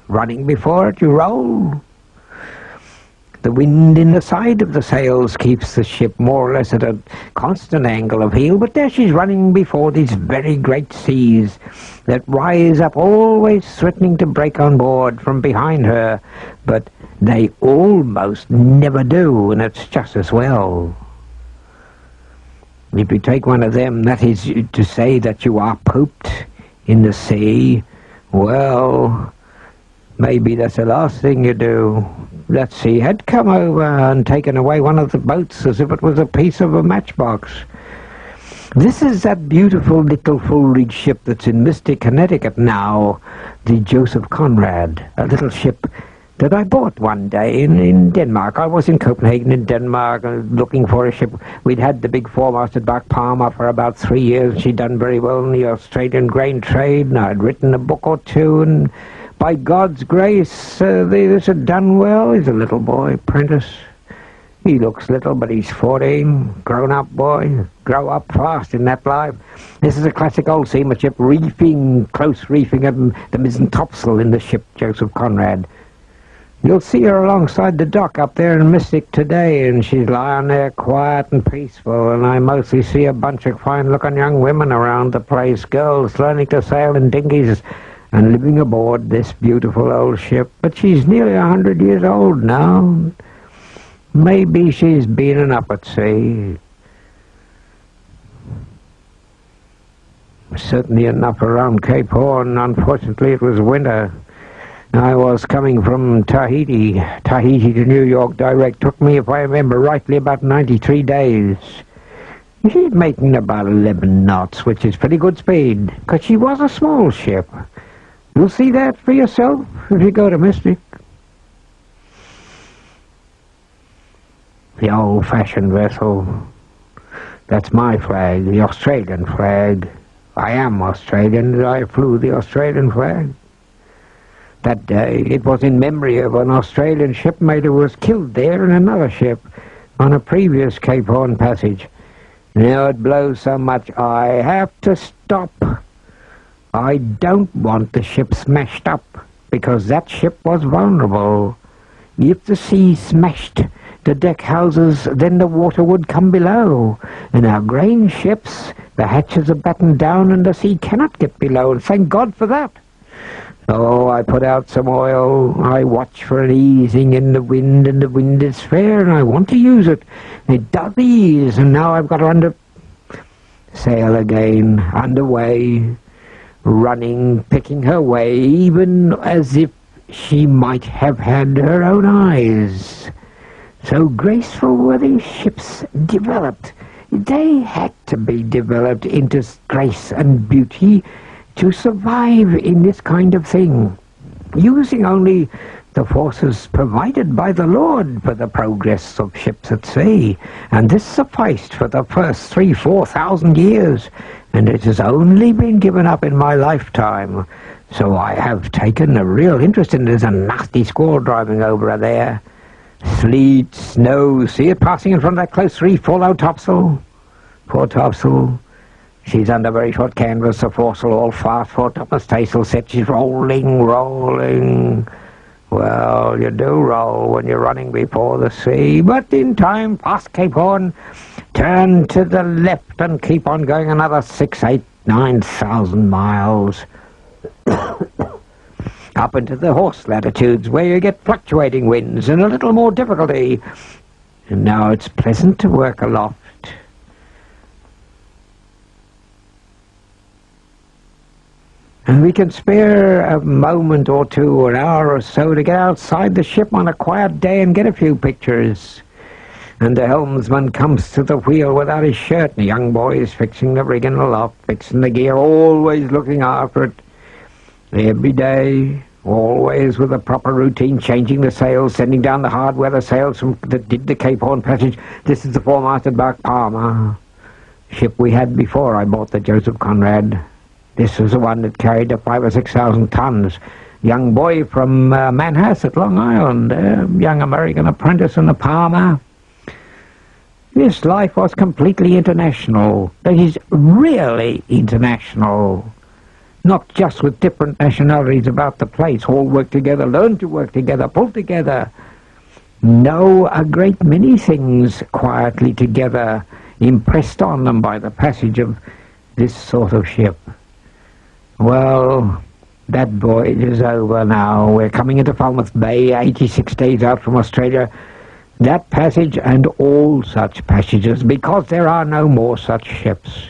Running before it, you roll. The wind in the side of the sails keeps the ship more or less at a constant angle of heel, but there she's running before these very great seas that rise up, always threatening to break on board from behind her, but they almost never do, and it's just as well. If you take one of them, that is to say that you are pooped in the sea, well, maybe that's the last thing you do. That sea had come over and taken away one of the boats as if it was a piece of a matchbox. This is that beautiful little full-rigged ship that's in Mystic, Connecticut now, the Joseph Conrad, a little ship that I bought one day in Denmark. I was in Copenhagen in Denmark looking for a ship. We'd had the big four-masted bark Palmer for about 3 years. She'd done very well in the Australian grain trade, and I'd written a book or two, and by God's grace, this had done well. He's a little boy, Prentice. He looks little, but he's 14, grown-up boy. Grow up fast in that life. This is a classic old seamanship, reefing, close reefing at the mizzen topsail in the ship Joseph Conrad. You'll see her alongside the dock up there in Mystic today, and she's lying there quiet and peaceful, and I mostly see a bunch of fine-looking young women around the place, girls learning to sail in dinghies and living aboard this beautiful old ship. But she's nearly 100 years old now. Maybe she's been enough at sea. Certainly enough around Cape Horn. Unfortunately, it was winter. I was coming from Tahiti to New York direct. Took me, if I remember rightly, about 93 days. She's making about 11 knots, which is pretty good speed, because she was a small ship. You'll see that for yourself if you go to Mystic. The old-fashioned vessel. That's my flag, the Australian flag. I am Australian. I flew the Australian flag. That day, it was in memory of an Australian shipmate who was killed there in another ship on a previous Cape Horn passage. Now it blows so much I have to stop. I don't want the ship smashed up, because that ship was vulnerable. If the sea smashed the deck houses, then the water would come below. In our grain ships, the hatches are battened down and the sea cannot get below, and thank God for that. So I put out some oil, I watch for an easing in the wind, and the wind is fair, and I want to use it. It does ease, and now I've got her under sail again, underway, running, picking her way, even as if she might have had her own eyes. So graceful were these ships developed. They had to be developed into grace and beauty to survive in this kind of thing, using only the forces provided by the Lord for the progress of ships at sea. And this sufficed for the first 3,000-4,000 years, and it has only been given up in my lifetime. So I have taken a real interest in it. There's a nasty squall driving over there. Sleet, snow, see it passing in front of that close reef, full topsail. Poor topsail. She's under very short canvas, the foresail all fast, foretopmast staysail set. She's rolling. Well, you do roll when you're running before the sea, but in time, past Cape Horn, turn to the left and keep on going another 6,000, 8,000, 9,000 miles. Up into the horse latitudes, where you get fluctuating winds and a little more difficulty. And now it's pleasant to work aloft. And we can spare a moment or two, an hour or so, to get outside the ship on a quiet day and get a few pictures. And the helmsman comes to the wheel without his shirt, and the young boy is fixing the rigging aloft, fixing the gear, always looking after it. Every day, always with a proper routine, changing the sails, sending down the hard weather sails that did the Cape Horn passage. This is the four-masted bark Palmer, ship we had before I bought the Joseph Conrad. This was the one that carried 5,000 or 6,000 tons. Young boy from Manhasset, Long Island, young American apprentice in the Palmer. This life was completely international. That is, really international. not just with different nationalities about the place, all work together, learn to work together, pull together, know a great many things quietly together, impressed on them by the passage of this sort of ship. Well, that voyage is over now. We're coming into Falmouth Bay, 86 days out from Australia. That passage and all such passages, because there are no more such ships.